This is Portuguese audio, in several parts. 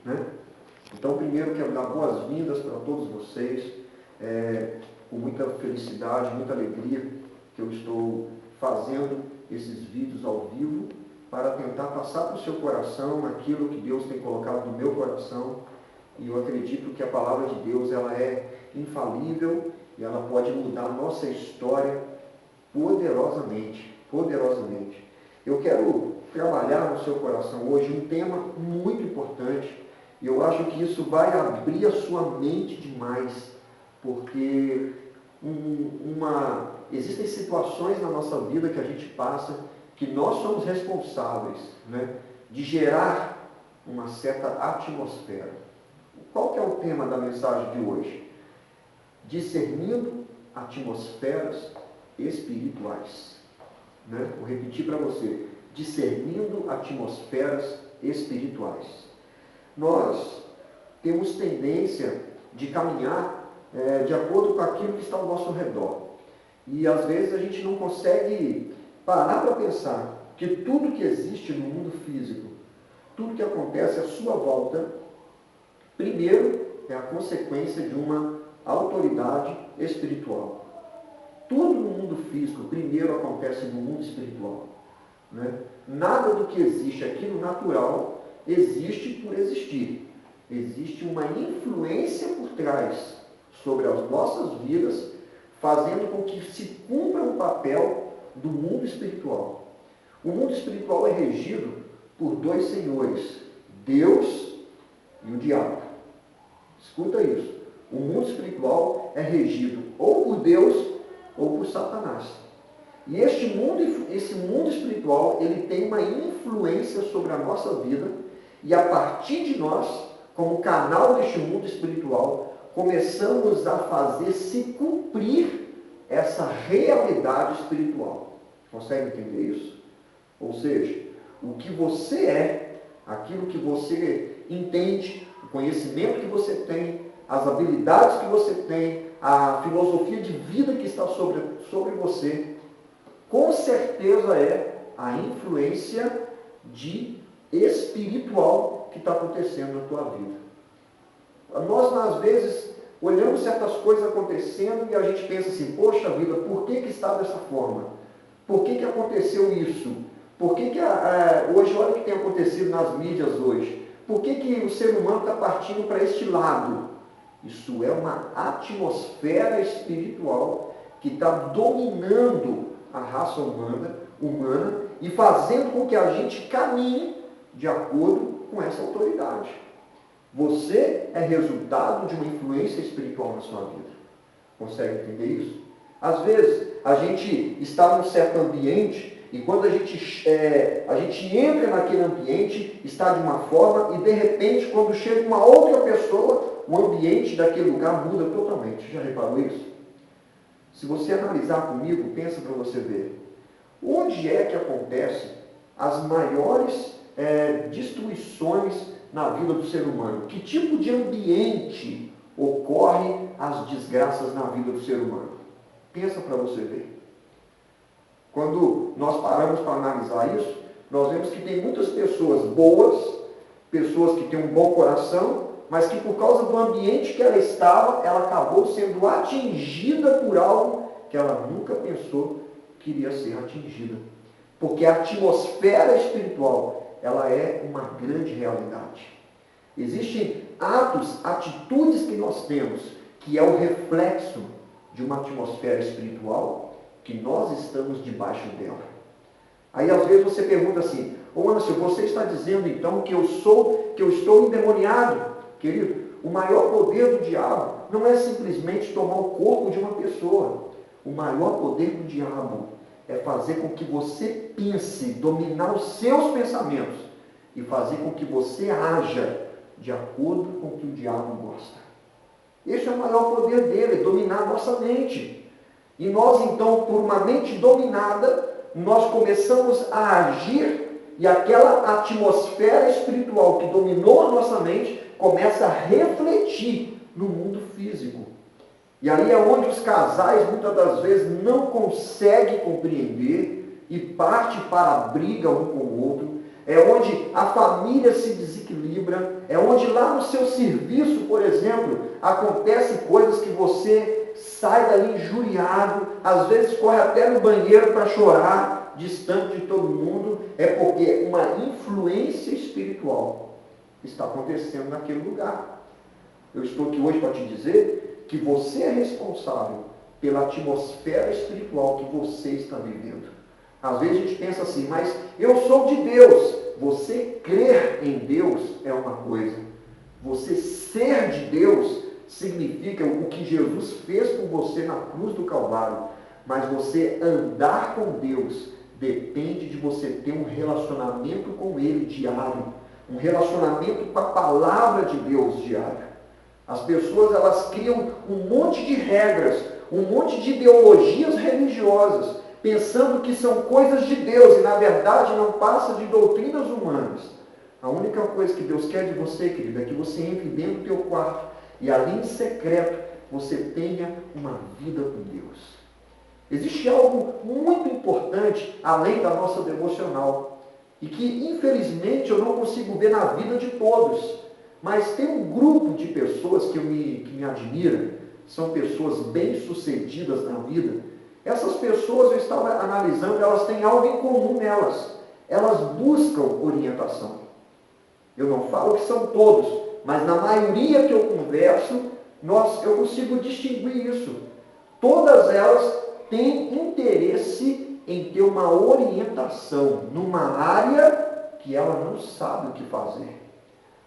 né? Então, primeiro, quero dar boas-vindas para todos vocês, com muita felicidade, muita alegria que eu estou fazendo esses vídeos ao vivo para tentar passar para o seu coração aquilo que Deus tem colocado no meu coração. E eu acredito que a palavra de Deus ela é infalível e ela pode mudar a nossa história poderosamente, poderosamente. Eu quero trabalhar no seu coração hoje um tema muito importante. E eu acho que isso vai abrir a sua mente demais, porque existem situações na nossa vida que a gente passa que nós somos responsáveis, né, de gerar uma certa atmosfera. Qual que é o tema da mensagem de hoje? Discernindo atmosferas espirituais. Né? Vou repetir para você. Discernindo atmosferas espirituais. Nós temos tendência de caminhar de acordo com aquilo que está ao nosso redor. E às vezes a gente não consegue parar para pensar que tudo que existe no mundo físico, tudo que acontece à sua volta, primeiro é a consequência de uma autoridade espiritual. Tudo no mundo físico, primeiro acontece no mundo espiritual. Né? Nada do que existe aqui no natural existe por existir. Existe uma influência por trás sobre as nossas vidas, fazendo com que se cumpra o papel do mundo espiritual. O mundo espiritual é regido por dois senhores, Deus e o diabo. Escuta isso. O mundo espiritual é regido ou por Deus ou por Satanás. E esse mundo espiritual, ele tem uma influência sobre a nossa vida, e a partir de nós, como canal deste mundo espiritual, começamos a fazer se cumprir essa realidade espiritual. Consegue entender isso? Ou seja, o que você é, aquilo que você entende, o conhecimento que você tem, as habilidades que você tem, a filosofia de vida que está sobre você, com certeza é a influência espiritual que está acontecendo na tua vida. Nós, às vezes, olhamos certas coisas acontecendo e a gente pensa assim, poxa vida, por que está dessa forma? Por que aconteceu isso? Por que hoje, olha o que tem acontecido nas mídias hoje. Por que o ser humano está partindo para este lado? Isso é uma atmosfera espiritual que está dominando a raça humana e fazendo com que a gente caminhe de acordo com essa autoridade. Você é resultado de uma influência espiritual na sua vida. Consegue entender isso? Às vezes, a gente está num certo ambiente e quando a gente entra naquele ambiente, está de uma forma e de repente, quando chega uma outra pessoa, o ambiente daquele lugar muda totalmente. Já reparou isso? Se você analisar comigo, pensa para você ver. Onde é que acontecem as maiores destruições na vida do ser humano? Que tipo de ambiente ocorre as desgraças na vida do ser humano? Pensa para você ver. Quando nós paramos para analisar isso, nós vemos que tem muitas pessoas boas, pessoas que têm um bom coração, mas que por causa do ambiente que ela estava, ela acabou sendo atingida por algo que ela nunca pensou que iria ser atingida. Porque a atmosfera espiritual, ela é uma grande realidade. Existem atitudes que nós temos, que é o reflexo de uma atmosfera espiritual, que nós estamos debaixo dela. Aí às vezes você pergunta assim, ô Anderson, você está dizendo então que eu estou endemoniado? Querido, o maior poder do diabo não é simplesmente tomar o corpo de uma pessoa. O maior poder do diabo é fazer com que você pense, dominar os seus pensamentos e fazer com que você haja de acordo com o que o diabo gosta. Esse é o maior poder dele, dominar a nossa mente. E nós então, por uma mente dominada, nós começamos a agir e aquela atmosfera espiritual que dominou a nossa mente começa a refletir no mundo físico. E aí é onde os casais muitas das vezes não conseguem compreender e parte para a briga um com o outro, é onde a família se desequilibra, é onde lá no seu serviço, por exemplo, acontecem coisas que você sai dali injuriado, às vezes corre até no banheiro para chorar, distante de todo mundo, é porque uma influência espiritual está acontecendo naquele lugar. Eu estou aqui hoje para te dizer que você é responsável pela atmosfera espiritual que você está vivendo. Às vezes a gente pensa assim, mas eu sou de Deus. Você crer em Deus é uma coisa. Você ser de Deus significa o que Jesus fez por você na cruz do Calvário. Mas você andar com Deus depende de você ter um relacionamento com Ele diário. Um relacionamento com a palavra de Deus diário. As pessoas, elas criam um monte de regras, um monte de ideologias religiosas, pensando que são coisas de Deus, e na verdade não passa de doutrinas humanas. A única coisa que Deus quer de você, querido, é que você entre dentro do teu quarto, e ali em secreto, você tenha uma vida com Deus. Existe algo muito importante, além da nossa devocional, e que infelizmente eu não consigo ver na vida de todos. Mas tem um grupo de pessoas que me admira, são pessoas bem-sucedidas na vida. Essas pessoas, eu estava analisando, elas têm algo em comum nelas. Elas buscam orientação. Eu não falo que são todos, mas na maioria que eu converso, eu consigo distinguir isso. Todas elas têm interesse em ter uma orientação numa área que ela não sabe o que fazer.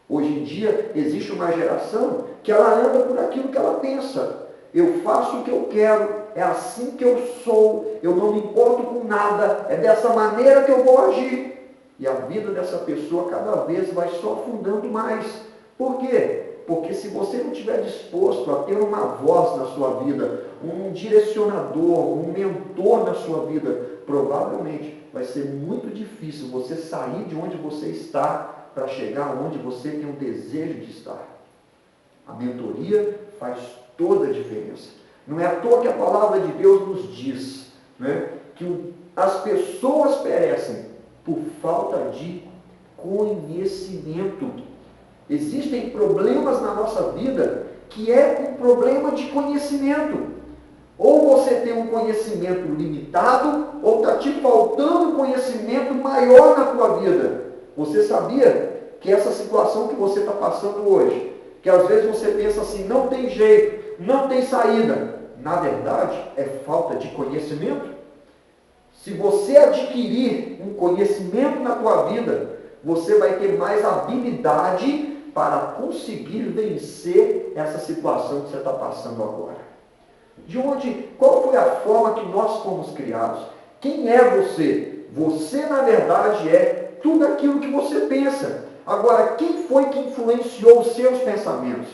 Hoje em dia, existe uma geração que ela anda por aquilo que ela pensa. Eu faço o que eu quero, é assim que eu sou, eu não me importo com nada, é dessa maneira que eu vou agir. E a vida dessa pessoa cada vez vai só afundando mais. Por quê? Porque se você não estiver disposto a ter uma voz na sua vida, um direcionador, um mentor na sua vida, provavelmente vai ser muito difícil você sair de onde você está para chegar onde você tem um desejo de estar. A mentoria faz toda a diferença. Não é à toa que a palavra de Deus nos diz, né, que as pessoas perecem por falta de conhecimento. Existem problemas na nossa vida que é um problema de conhecimento. Ou você tem um conhecimento limitado, ou está te faltando um conhecimento maior na tua vida. Você sabia que essa situação que você está passando hoje, que às vezes você pensa assim, não tem jeito, não tem saída, na verdade é falta de conhecimento? Se você adquirir um conhecimento na tua vida, você vai ter mais habilidade para conseguir vencer essa situação que você está passando agora. Qual foi a forma que nós fomos criados? Quem é você? Você, na verdade, é tudo aquilo que você pensa. Agora, quem foi que influenciou os seus pensamentos?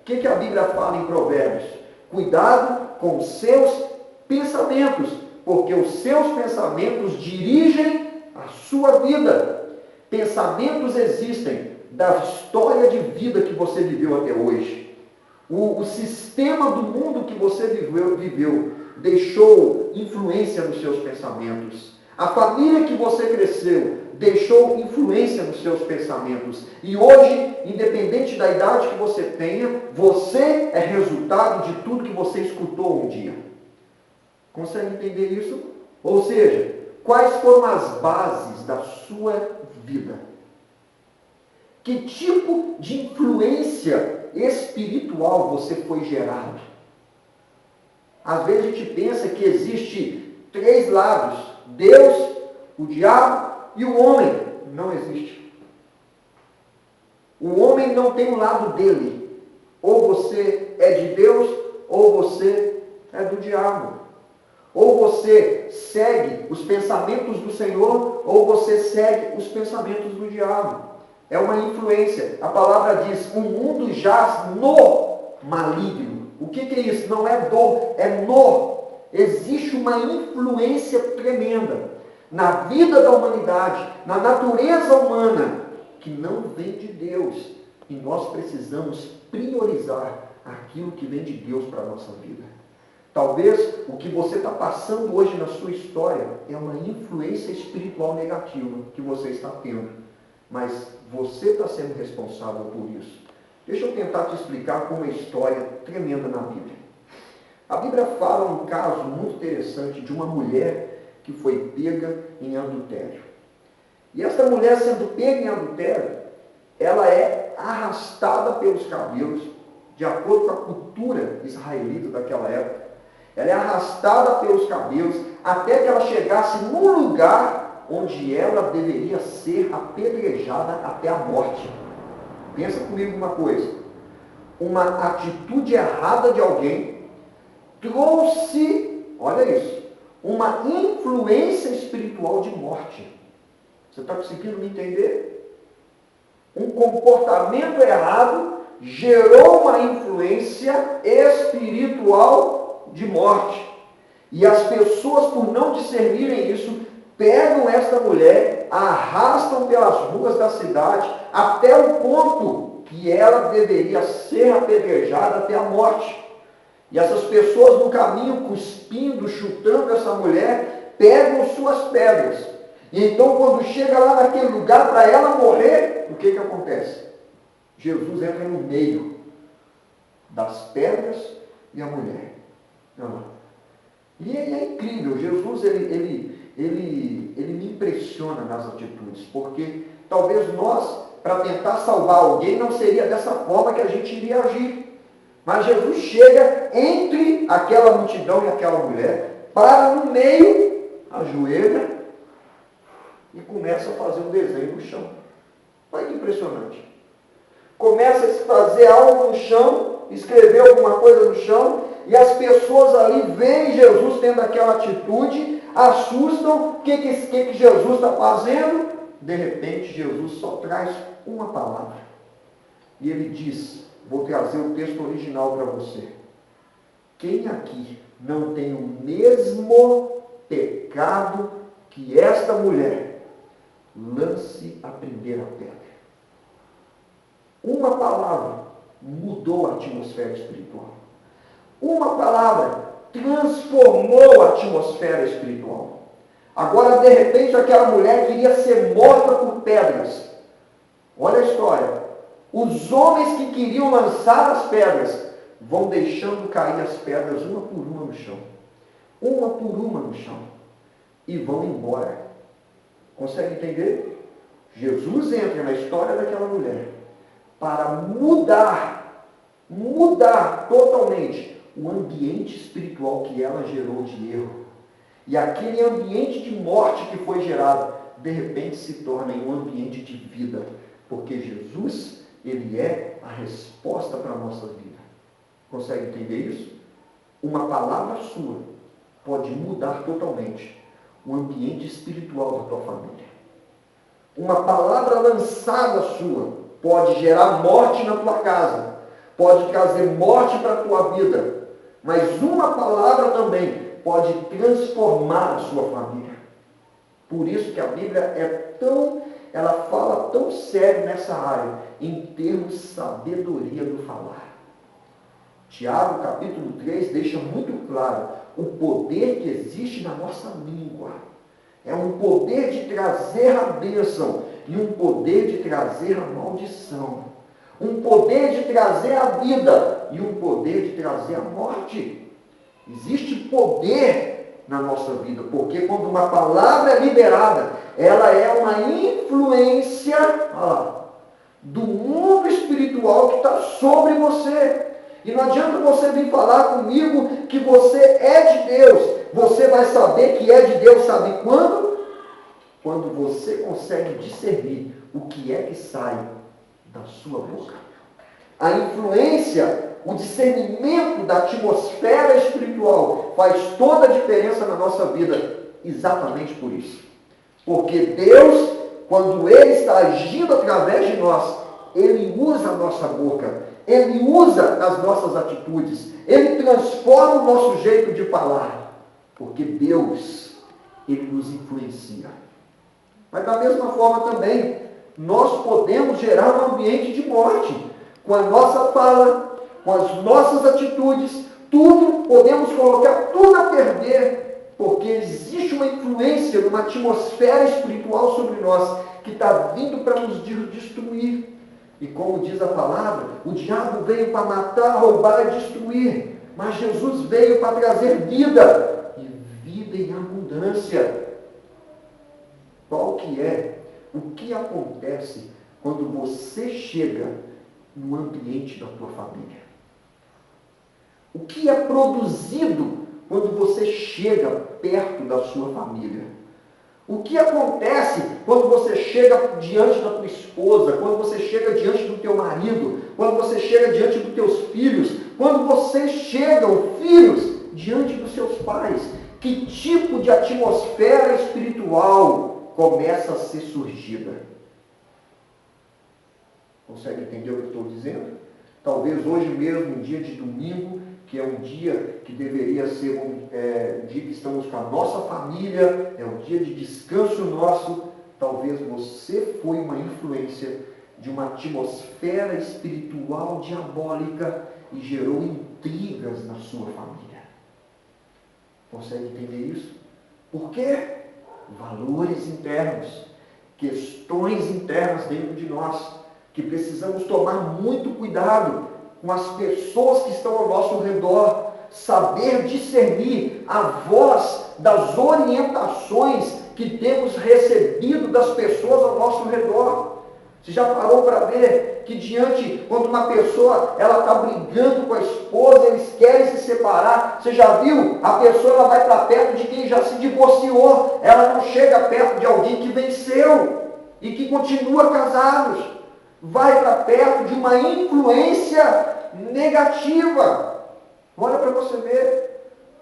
O que a Bíblia fala em Provérbios? Cuidado com os seus pensamentos, porque os seus pensamentos dirigem a sua vida. Pensamentos existem da história de vida que você viveu até hoje. O sistema do mundo que você viveu deixou influência nos seus pensamentos. A família que você cresceu deixou influência nos seus pensamentos. E hoje, independente da idade que você tenha, você é resultado de tudo que você escutou um dia. Consegue entender isso? Ou seja, quais foram as bases da sua vida? Que tipo de influência espiritual você foi gerado? Às vezes a gente pensa que existe 3 lados: Deus, o diabo e o homem. Não existe. O homem não tem um lado dele. Ou você é de Deus, ou você é do diabo. Ou você segue os pensamentos do Senhor, ou você segue os pensamentos do diabo. É uma influência. A palavra diz, o mundo jaz no maligno. O que é isso? Não é do, é no. Existe uma influência tremenda na vida da humanidade, na natureza humana, que não vem de Deus. E nós precisamos priorizar aquilo que vem de Deus para a nossa vida. Talvez o que você está passando hoje na sua história é uma influência espiritual negativa que você está tendo. Mas você está sendo responsável por isso. Deixa eu tentar te explicar com uma história tremenda na Bíblia. A Bíblia fala um caso muito interessante de uma mulher que foi pega em adultério. E essa mulher, sendo pega em adultério, ela é arrastada pelos cabelos, de acordo com a cultura israelita daquela época. Ela é arrastada pelos cabelos até que ela chegasse num lugar onde ela deveria ser apedrejada até a morte. Pensa comigo uma coisa. Uma atitude errada de alguém trouxe, olha isso, uma influência espiritual de morte. Você está conseguindo me entender? Um comportamento errado gerou uma influência espiritual de morte. E as pessoas, por não discernirem isso, pegam esta mulher, a arrastam pelas ruas da cidade, até o ponto que ela deveria ser apedrejada até a morte. E essas pessoas no caminho, cuspindo, chutando essa mulher, pegam suas pedras. E então, quando chega lá naquele lugar para ela morrer, o que acontece? Jesus entra no meio das pedras e a mulher. E é incrível, Jesus ele me impressiona nas atitudes, porque talvez nós, para tentar salvar alguém, não seria dessa forma que a gente iria agir. Mas Jesus chega entre aquela multidão e aquela mulher, para no meio, ajoelha e começa a fazer um desenho no chão. Olha que impressionante. Começa a fazer algo no chão, escrever alguma coisa no chão, e as pessoas ali veem Jesus tendo aquela atitude, assustam. O que Jesus está fazendo? De repente, Jesus só traz uma palavra. E ele diz, vou trazer o texto original para você. Quem aqui não tem o mesmo pecado que esta mulher, lance a primeira pedra. Uma palavra mudou a atmosfera espiritual. Uma palavra transformou a atmosfera espiritual. Agora, de repente, aquela mulher queria ser morta por pedras. Olha a história. Os homens que queriam lançar as pedras vão deixando cair as pedras uma por uma no chão. Uma por uma no chão. E vão embora. Consegue entender? Jesus entra na história daquela mulher para mudar totalmente o ambiente espiritual que ela gerou de erro. E aquele ambiente de morte que foi gerado, de repente se torna em um ambiente de vida. Porque Jesus, ele é a resposta para a nossa vida. Consegue entender isso? Uma palavra sua pode mudar totalmente o ambiente espiritual da tua família. Uma palavra lançada sua pode gerar morte na tua casa, pode trazer morte para a tua vida, mas uma palavra também pode transformar a sua família. Por isso que a Bíblia ela fala tão sério nessa área, em termos de sabedoria do falar. Tiago, capítulo 3, deixa muito claro o poder que existe na nossa língua. É um poder de trazer a bênção e um poder de trazer a maldição. Um poder de trazer a vida e um poder de trazer a morte. Existe poder na nossa vida, porque quando uma palavra é liberada, ela é uma influência do mundo espiritual que está sobre você. E não adianta você vir falar comigo que você é de Deus. Você vai saber que é de Deus, sabe quando? Quando você consegue discernir o que é que sai da sua boca. A influência, o discernimento da atmosfera espiritual faz toda a diferença na nossa vida, exatamente por isso. Porque Deus, quando Ele está agindo através de nós, Ele usa a nossa boca, Ele usa as nossas atitudes, Ele transforma o nosso jeito de falar. Porque Deus, Ele nos influencia. Mas da mesma forma também, nós podemos gerar um ambiente de morte. Com a nossa fala, com as nossas atitudes, tudo, podemos colocar tudo a perder, porque existe uma influência, uma atmosfera espiritual sobre nós, que está vindo para nos destruir. E como diz a palavra, o diabo veio para matar, roubar e destruir, mas Jesus veio para trazer vida, e vida em abundância. Qual que é? O que acontece quando você chega no ambiente da tua família? O que é produzido quando você chega perto da sua família? O que acontece quando você chega diante da tua esposa, quando você chega diante do teu marido, quando você chega diante dos teus filhos, quando vocês chegam, filhos, diante dos seus pais? Que tipo de atmosfera espiritual começa a ser surgida? Consegue entender o que eu estou dizendo? Talvez hoje mesmo, um dia de domingo, que é um dia que deveria ser um dia que estamos com a nossa família, é um dia de descanso nosso, talvez você foi uma influência de uma atmosfera espiritual diabólica e gerou intrigas na sua família. Consegue entender isso? Por quê? Valores internos, questões internas dentro de nós, que precisamos tomar muito cuidado com as pessoas que estão ao nosso redor, saber discernir a voz das orientações que temos recebido das pessoas ao nosso redor. Você já parou para ver que quando uma pessoa ela está brigando com a esposa, eles querem se separar, você já viu? A pessoa ela vai para perto de quem já se divorciou, ela não chega perto de alguém que venceu e que continua casados. Vai para perto de uma influência negativa. Olha para você ver.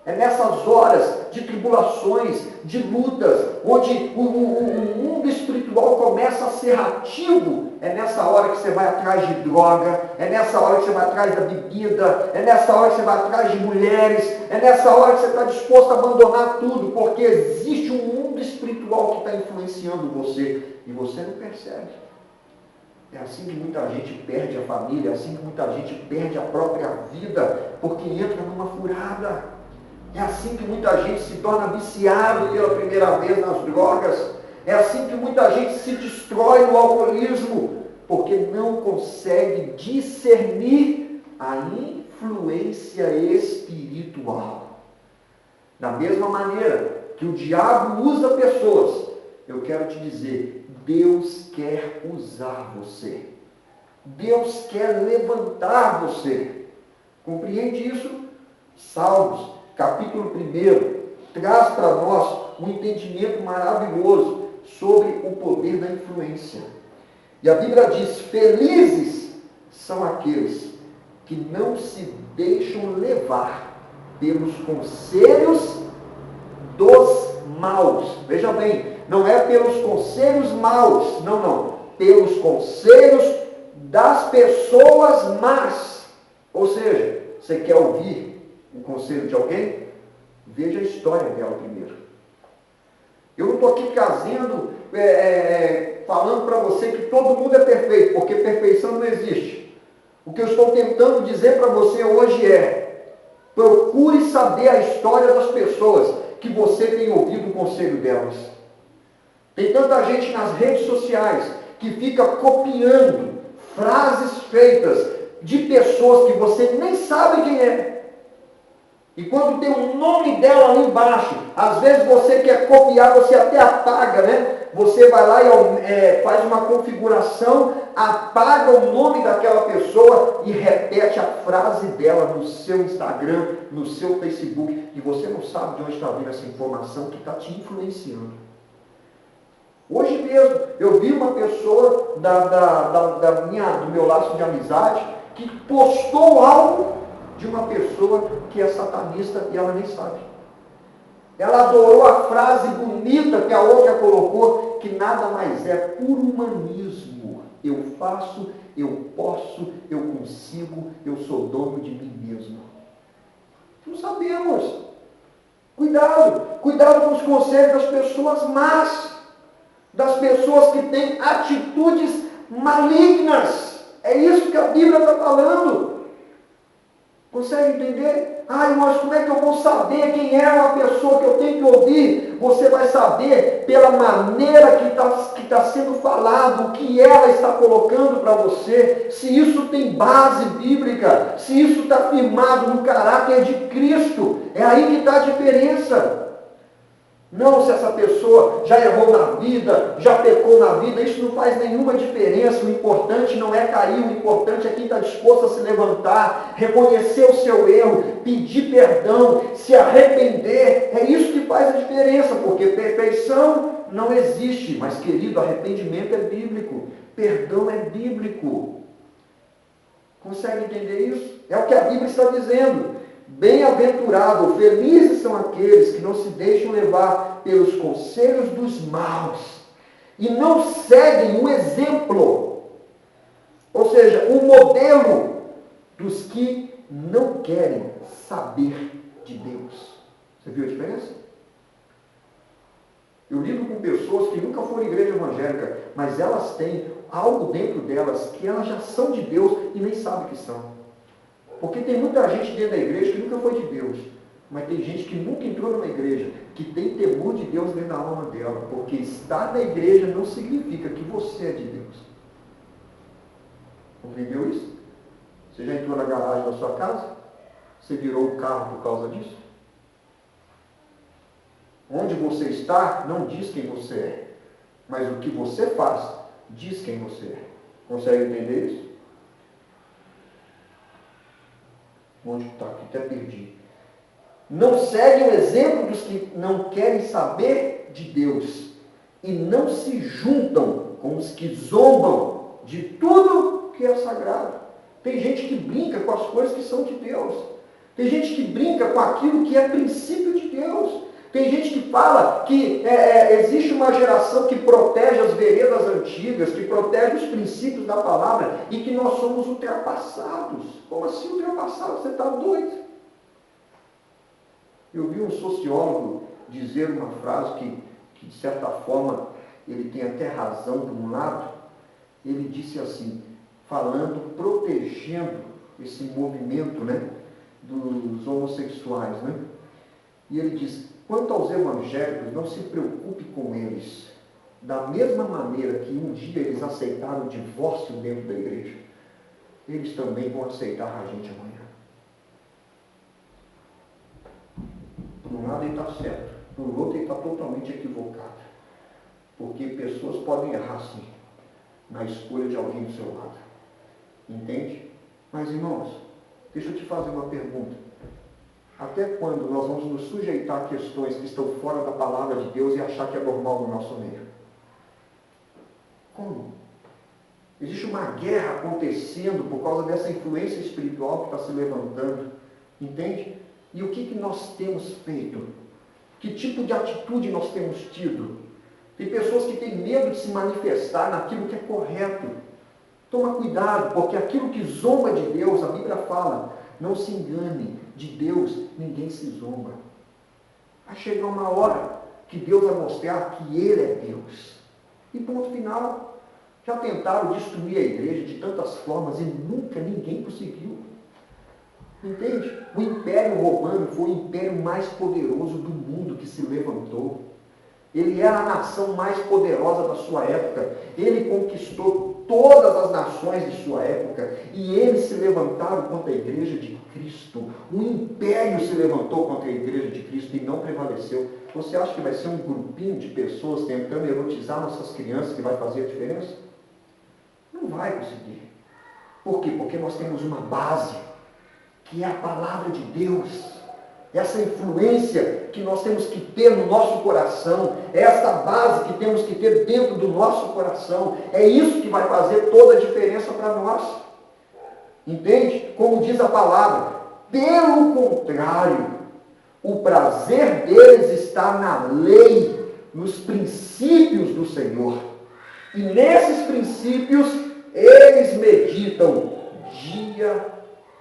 É nessas horas de tribulações, de lutas, onde o mundo espiritual começa a ser ativo. É nessa hora que você vai atrás de droga, é nessa hora que você vai atrás da bebida, é nessa hora que você vai atrás de mulheres, é nessa hora que você está disposto a abandonar tudo, porque existe um mundo espiritual que está influenciando você e você não percebe. É assim que muita gente perde a família, é assim que muita gente perde a própria vida, porque entra numa furada. É assim que muita gente se torna viciado pela primeira vez nas drogas. É assim que muita gente se destrói no alcoolismo, porque não consegue discernir a influência espiritual. Da mesma maneira que o diabo usa pessoas, eu quero te dizer, Deus quer usar você. Deus quer levantar você. Compreende isso? Salmos, capítulo 1, traz para nós um entendimento maravilhoso sobre o poder da influência. E a Bíblia diz, felizes são aqueles que não se deixam levar pelos conselhos dos maus. Veja bem, não é pelos conselhos maus, não, pelos conselhos das pessoas más. Ou seja, você quer ouvir o conselho de alguém? Veja a história dela primeiro. Eu não estou aqui falando para você que todo mundo é perfeito, porque perfeição não existe. O que eu estou tentando dizer para você hoje é, procure saber a história das pessoas que você tem ouvido o conselho delas. Tem tanta gente nas redes sociais que fica copiando frases feitas de pessoas que você nem sabe quem é. E quando tem o nome dela ali embaixo, às vezes você quer copiar, você até apaga, né? Você vai lá e faz uma configuração, apaga o nome daquela pessoa e repete a frase dela no seu Instagram, no seu Facebook, e você não sabe de onde está vindo essa informação que está te influenciando. Hoje mesmo, eu vi uma pessoa do meu laço de amizade que postou algo de uma pessoa que é satanista e ela nem sabe. Ela adorou a frase bonita que a outra colocou, que nada mais é por humanismo. Eu faço, eu posso, eu consigo, eu sou dono de mim mesmo. Não sabemos. Cuidado com os conselhos das pessoas más, das pessoas que têm atitudes malignas. É isso que a Bíblia está falando. Consegue entender? Mas como é que eu vou saber quem é uma pessoa que eu tenho que ouvir? Você vai saber pela maneira que tá sendo falado, o que ela está colocando para você, se isso tem base bíblica, se isso está firmado no caráter de Cristo. É aí que está a diferença. Não se essa pessoa já errou na vida, já pecou na vida, isso não faz nenhuma diferença. O importante não é cair, o importante é quem está disposto a se levantar, reconhecer o seu erro, pedir perdão, se arrepender. É isso que faz a diferença, porque perfeição não existe. Mas, querido, arrependimento é bíblico, perdão é bíblico. Consegue entender isso? É o que a Bíblia está dizendo. Bem-aventurado, felizes são aqueles que não se deixam levar pelos conselhos dos maus e não seguem o exemplo, ou seja, o modelo dos que não querem saber de Deus. Você viu a diferença? Eu lido com pessoas que nunca foram à igreja evangélica, mas elas têm algo dentro delas que elas já são de Deus e nem sabem que são. Porque tem muita gente dentro da igreja que nunca foi de Deus, mas tem gente que nunca entrou numa igreja, que tem temor de Deus dentro da alma dela, porque estar na igreja não significa que você é de Deus. Entendeu isso? Você já entrou na garagem da sua casa? Você virou o carro por causa disso? Onde você está não diz quem você é, mas o que você faz diz quem você é. Consegue entender isso? Onde está? Aqui até perdi. Não seguem o exemplo dos que não querem saber de Deus e não se juntam com os que zombam de tudo que é sagrado. Tem gente que brinca com as coisas que são de Deus. Tem gente que brinca com aquilo que é princípio de Deus. Tem gente que fala que existe uma geração que protege as veredas antigas, que protege os princípios da palavra e que nós somos ultrapassados. Como assim ultrapassado? Você está doido? Eu vi um sociólogo dizer uma frase que de certa forma, ele tem até razão de um lado. Ele disse assim, falando, protegendo esse movimento, né, dos homossexuais, né? E ele diz, quanto aos evangélicos, não se preocupe com eles. Da mesma maneira que um dia eles aceitaram o divórcio dentro da igreja, eles também vão aceitar a gente amanhã. Por um lado ele está certo, por outro ele está totalmente equivocado. Porque pessoas podem errar sim, na escolha de alguém do seu lado. Entende? Mas irmãos, deixa eu te fazer uma pergunta. Até quando nós vamos nos sujeitar a questões que estão fora da palavra de Deus e achar que é normal no nosso meio? Como? Existe uma guerra acontecendo por causa dessa influência espiritual que está se levantando. Entende? E o que nós temos feito? Que tipo de atitude nós temos tido? Tem pessoas que têm medo de se manifestar naquilo que é correto. Toma cuidado, porque aquilo que zomba de Deus, a Bíblia fala, não se engane, de Deus ninguém se zomba. Vai chegar uma hora que Deus vai mostrar que Ele é Deus. E ponto final. Já tentaram destruir a igreja de tantas formas e nunca ninguém conseguiu. Entende? O Império Romano foi o império mais poderoso do mundo que se levantou. Ele era a nação mais poderosa da sua época. Ele conquistou todas as nações de sua época. E eles se levantaram contra a igreja de Cristo. O império se levantou contra a igreja de Cristo e não prevaleceu. Você acha que vai ser um grupinho de pessoas tentando erotizar nossas crianças que vai fazer a diferença? Não vai conseguir. Por quê? Porque nós temos uma base, que é a palavra de Deus. Essa influência que nós temos que ter no nosso coração, essa base que temos que ter dentro do nosso coração, é isso que vai fazer toda a diferença para nós. Entende? Como diz a palavra, pelo contrário, o prazer deles está na lei, nos princípios do Senhor. E nesses princípios, eles meditam dia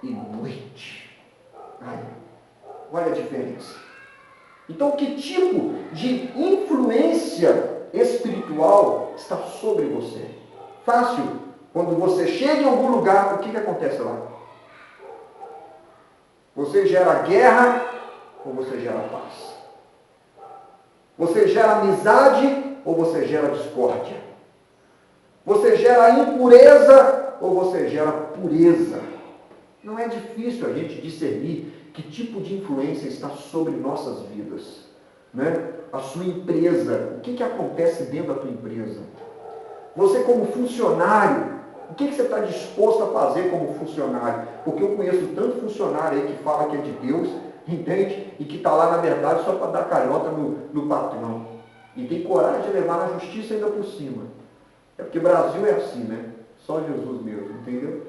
e noite. Olha a diferença. Então, que tipo de influência espiritual está sobre você? Fácil. Quando você chega em algum lugar, o que acontece lá? Você gera guerra ou você gera paz? Você gera amizade ou você gera discórdia? Você gera impureza ou você gera pureza? Não é difícil a gente discernir que tipo de influência está sobre nossas vidas, né? A sua empresa, o que acontece dentro da tua empresa? Você como funcionário, o que você está disposto a fazer como funcionário? Porque eu conheço tanto funcionário aí que fala que é de Deus, entende? E que está lá, na verdade, só para dar calhota no patrão. E tem coragem de levar na justiça ainda por cima. É porque o Brasil é assim, né? Só Jesus mesmo, entendeu?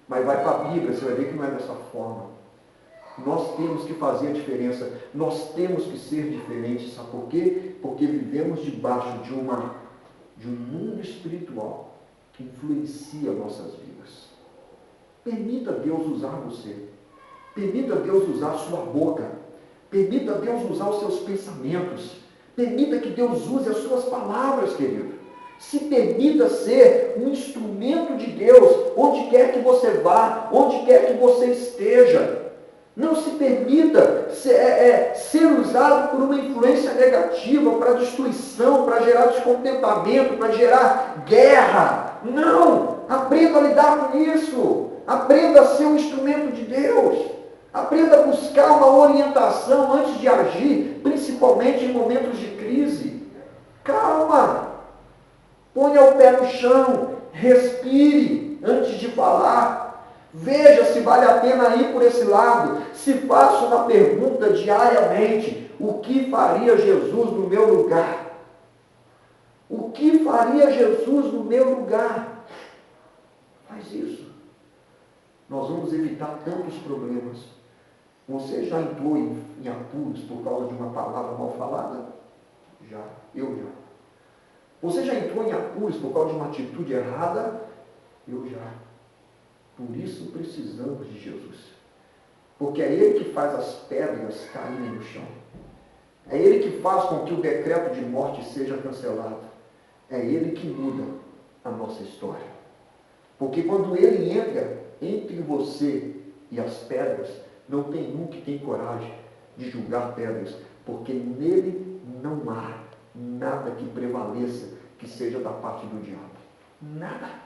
Mas vai para a Bíblia, você vai ver que não é dessa forma. Nós temos que fazer a diferença. Nós temos que ser diferentes. Sabe por quê? Porque vivemos debaixo de um mundo espiritual que influencia nossas vidas. Permita Deus usar você. Permita Deus usar a sua boca. Permita Deus usar os seus pensamentos. Permita que Deus use as suas palavras, querido. Se permita ser um instrumento de Deus, onde quer que você vá, onde quer que você esteja. Não se permita ser usado por uma influência negativa, para destruição, para gerar descontentamento, para gerar guerra. Não! Aprenda a lidar com isso. Aprenda a ser um instrumento de Deus. Aprenda a buscar uma orientação antes de agir, principalmente em momentos de crise. Calma! Ponha o pé no chão, respire antes de falar. Veja se vale a pena ir por esse lado. Se faça uma pergunta diariamente: o que faria Jesus no meu lugar? O que faria Jesus no meu lugar? Faz isso. Nós vamos evitar tantos problemas. Você já entrou em apuros por causa de uma palavra mal falada? Já. Eu já. Você já entrou em apuros por causa de uma atitude errada? Eu já. Por isso precisamos de Jesus. Porque é Ele que faz as pedras caírem no chão. É Ele que faz com que o decreto de morte seja cancelado. É Ele que muda a nossa história. Porque quando Ele entra entre você e as pedras, não tem um que tem coragem de julgar pedras, porque nele não há nada que prevaleça que seja da parte do diabo. Nada.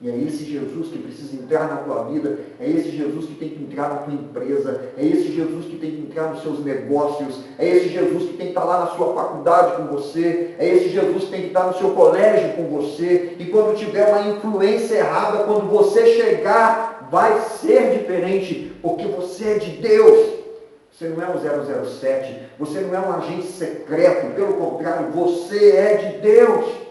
E é esse Jesus que precisa entrar na tua vida, é esse Jesus que tem que entrar na tua empresa, é esse Jesus que tem que entrar nos seus negócios, é esse Jesus que tem que estar lá na sua faculdade com você, é esse Jesus que tem que estar no seu colégio com você, e quando tiver uma influência errada, quando você chegar, vai ser diferente, porque você é de Deus. Você não é um 007, você não é um agente secreto, pelo contrário, você é de Deus.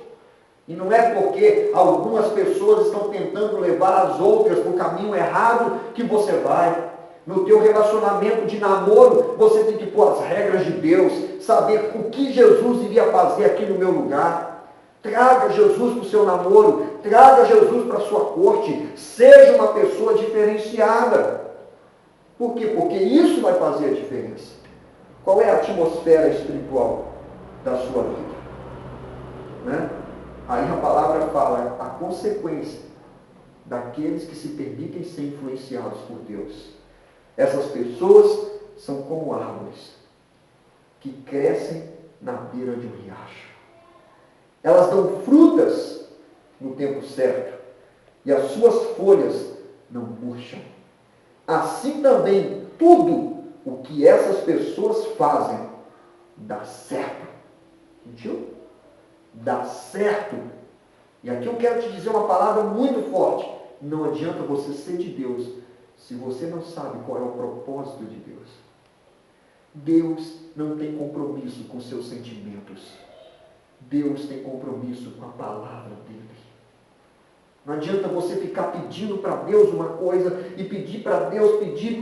E não é porque algumas pessoas estão tentando levar as outras para o caminho errado que você vai. No teu relacionamento de namoro, você tem que pôr as regras de Deus, saber o que Jesus iria fazer aqui no meu lugar. Traga Jesus para o seu namoro, traga Jesus para a sua corte, seja uma pessoa diferenciada. Por quê? Porque isso vai fazer a diferença. Qual é a atmosfera espiritual da sua vida? Né? Aí a palavra fala a consequência daqueles que se permitem ser influenciados por Deus. Essas pessoas são como árvores que crescem na beira de um riacho. Elas dão frutas no tempo certo e as suas folhas não murcham. Assim também tudo o que essas pessoas fazem dá certo. Sentiu? Dá certo. E aqui eu quero te dizer uma palavra muito forte. Não adianta você ser de Deus se você não sabe qual é o propósito de Deus. Deus não tem compromisso com seus sentimentos. Deus tem compromisso com a palavra dele. Não adianta você ficar pedindo para Deus uma coisa e pedir para Deus, pedir,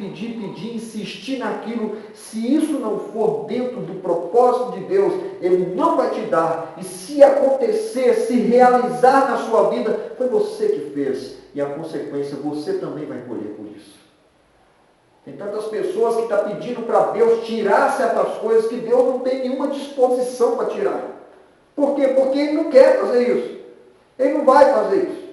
insistir naquilo. Se isso não for dentro do propósito de Deus, Ele não vai te dar. E se acontecer, se realizar na sua vida, foi você que fez. E a consequência você também vai colher por isso. Tem tantas pessoas que estão pedindo para Deus tirar certas coisas que Deus não tem nenhuma disposição para tirar. Por quê? Porque Ele não quer fazer isso. Ele não vai fazer isso.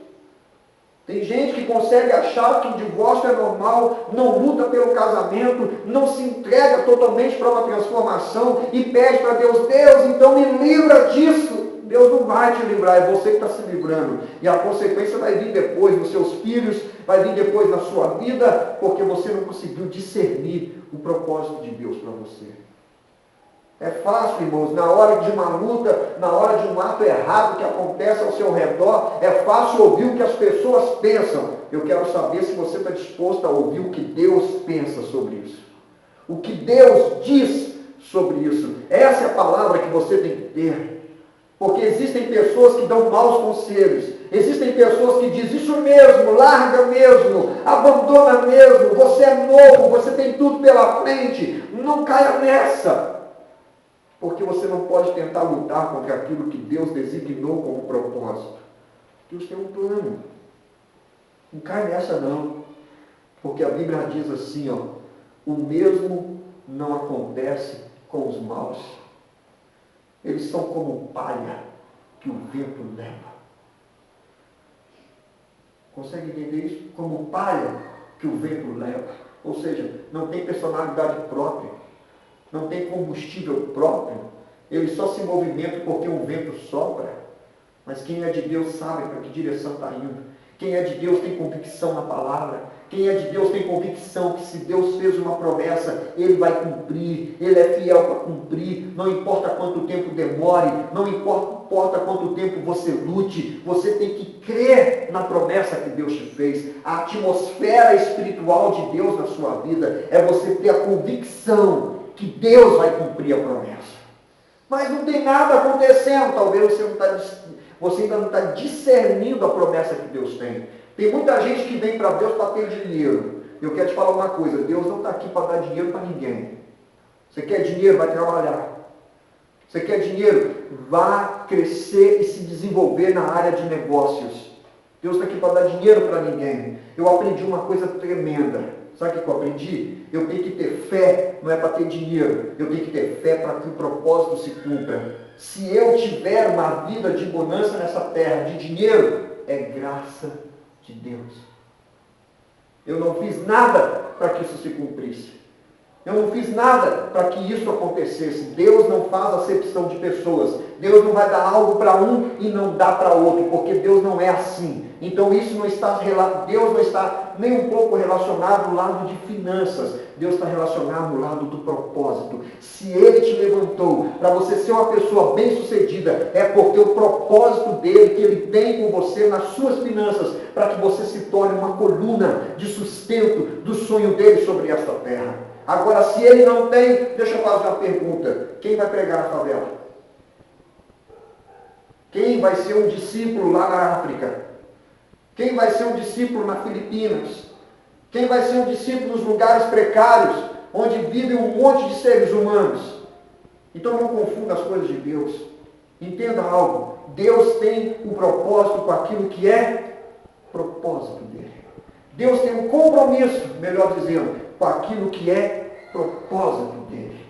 Tem gente que consegue achar que o divórcio é normal, não luta pelo casamento, não se entrega totalmente para uma transformação e pede para Deus, Deus, então me livra disso. Deus não vai te livrar, é você que está se livrando. E a consequência vai vir depois nos seus filhos, vai vir depois na sua vida, porque você não conseguiu discernir o propósito de Deus para você. É fácil, irmãos, na hora de uma luta, na hora de um ato errado que acontece ao seu redor, é fácil ouvir o que as pessoas pensam. Eu quero saber se você está disposto a ouvir o que Deus pensa sobre isso. O que Deus diz sobre isso. Essa é a palavra que você tem que ter. Porque existem pessoas que dão maus conselhos. Existem pessoas que dizem isso mesmo, larga mesmo, abandona mesmo, você é novo, você tem tudo pela frente, não caia nessa. Porque você não pode tentar lutar contra aquilo que Deus designou como propósito. Deus tem um plano. Não cai nessa não. Porque a Bíblia diz assim, o mesmo não acontece com os maus. Eles são como palha que o vento leva. Consegue entender isso? Como palha que o vento leva. Ou seja, não tem personalidade própria. Não tem combustível próprio, ele só se movimenta porque o vento sopra. Mas quem é de Deus sabe para que direção está indo. Quem é de Deus tem convicção na palavra. Quem é de Deus tem convicção que se Deus fez uma promessa, Ele vai cumprir. Ele é fiel para cumprir. Não importa quanto tempo demore, não importa quanto tempo você lute, você tem que crer na promessa que Deus te fez. A atmosfera espiritual de Deus na sua vida é você ter a convicção que Deus vai cumprir a promessa. Mas não tem nada acontecendo. Talvez você ainda não está discernindo a promessa que Deus tem. Tem muita gente que vem para Deus para ter dinheiro. Eu quero te falar uma coisa. Deus não está aqui para dar dinheiro para ninguém. Você quer dinheiro? Vai trabalhar. Você quer dinheiro? Vá crescer e se desenvolver na área de negócios. Deus está aqui para dar dinheiro para ninguém. Eu aprendi uma coisa tremenda. Sabe o que eu aprendi? Eu tenho que ter fé, não é para ter dinheiro. Eu tenho que ter fé para que o propósito se cumpra. Se eu tiver uma vida de bonança nessa terra, de dinheiro, é graça de Deus. Eu não fiz nada para que isso se cumprisse. Eu não fiz nada para que isso acontecesse. Deus não faz acepção de pessoas. Deus não vai dar algo para um e não dá para outro, porque Deus não é assim. Então isso não está Deus não está nem um pouco relacionado no lado de finanças. Deus está relacionado no lado do propósito. Se Ele te levantou para você ser uma pessoa bem-sucedida, é porque o propósito dele, que Ele tem com você nas suas finanças, para que você se torne uma coluna de sustento do sonho dele sobre esta terra. Agora, se ele não tem, deixa eu fazer uma pergunta. Quem vai pregar na favela? Quem vai ser um discípulo lá na África? Quem vai ser um discípulo nas Filipinas? Quem vai ser um discípulo nos lugares precários, onde vivem um monte de seres humanos? Então não confunda as coisas de Deus. Entenda algo. Deus tem um propósito com aquilo que é propósito dele. Deus tem um compromisso, melhor dizendo, com aquilo que é propósito dele.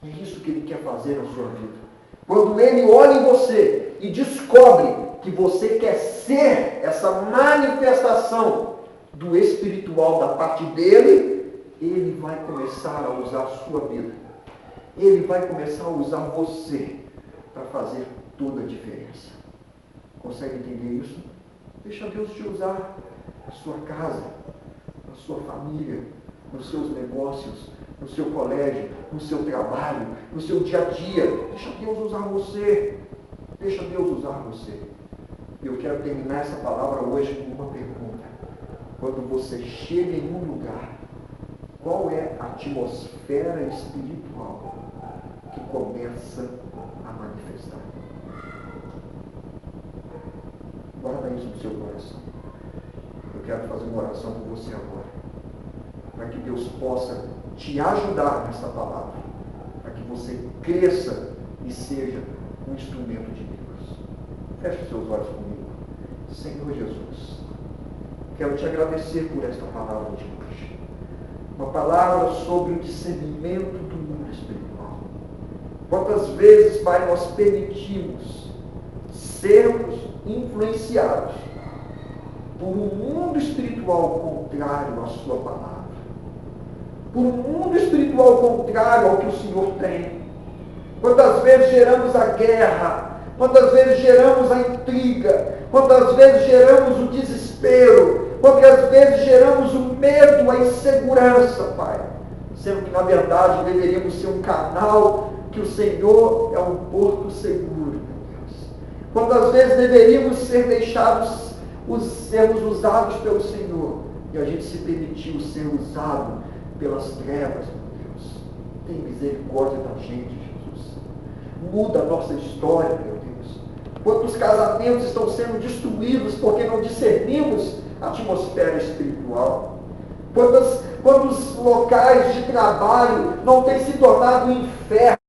É isso que ele quer fazer na sua vida. Quando ele olha em você e descobre que você quer ser essa manifestação do espiritual da parte dele, ele vai começar a usar a sua vida. Ele vai começar a usar você para fazer toda a diferença. Consegue entender isso? Deixa Deus te usar na sua casa, na sua família, nos seus negócios, no seu colégio, no seu trabalho, no seu dia a dia. Deixa Deus usar você. Deixa Deus usar você. Eu quero terminar essa palavra hoje com uma pergunta. Quando você chega em um lugar, qual é a atmosfera espiritual que começa a manifestar? Guarda isso no seu coração. Eu quero fazer uma oração com você agora, para que Deus possa te ajudar nessa palavra, para que você cresça e seja um instrumento de Deus. Feche seus olhos comigo. Senhor Jesus, quero te agradecer por esta palavra de hoje. Uma palavra sobre o discernimento do mundo espiritual. Quantas vezes, Pai, nós permitimos sermos influenciados por um mundo espiritual contrário à sua palavra, por um mundo espiritual contrário ao que o Senhor tem. Quantas vezes geramos a guerra, quantas vezes geramos a intriga, quantas vezes geramos o desespero, quantas vezes geramos o medo, a insegurança, Pai, sendo que na verdade deveríamos ser um canal que o Senhor é um porto seguro, meu Deus. Quantas vezes deveríamos ser deixados, sermos usados pelo Senhor, e a gente se permitiu ser usado pelas trevas, meu Deus. Tem misericórdia da gente, Jesus. Muda a nossa história, meu Deus. Quantos casamentos estão sendo destruídos porque não discernimos a atmosfera espiritual? Quantos locais de trabalho não têm se tornado um inferno